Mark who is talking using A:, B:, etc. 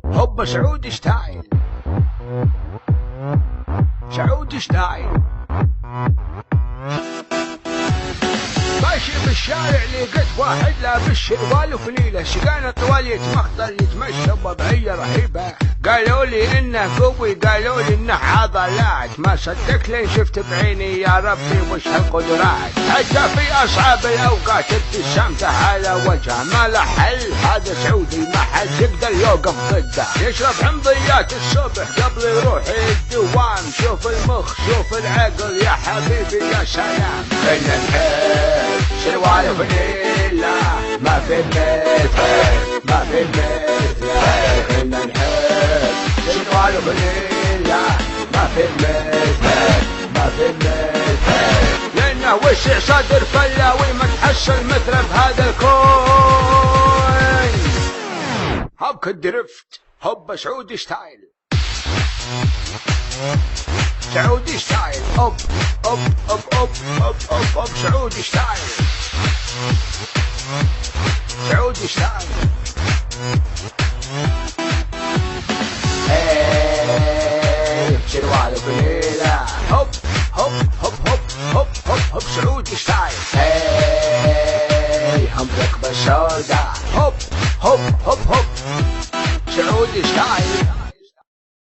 A: هوبا سعودي ستايل، سعودي ستايل. ماشي بالشارع لقيت واحد لابس شروال وفليله، شقانا طوال يتمخطر يتمشى بوضعيه رهيبه. قالوا لي انه قوي، قالوا لي انه عضلات، ما صدقت لين شفت بعيني يا ربي وش هالقدرات. حتى في اصعب الاوقات ابتسامته على وجهه ما له حل. هذا سعودي ما حد يقدر يوقف ضده، يشرب حمضيات الصبح قبل يروح الدوام. شوف المخ شوف العقل يا حبيبي يا سلام. كنا نحب شروال وفانيلا ما في مثله، ما في مثله. كنا نحب شروال وفانيلا ما في مثله، ما في مثله. لأنه وسع صدر فلاوي ما تحصل مثله بهذا الكون. هبك الدرفت هوبا سعودي ستايل، سعودي ستايل. اوب اوب اوب اوب اوب اوب اوب سعودي ستايل، سعودي ستايل.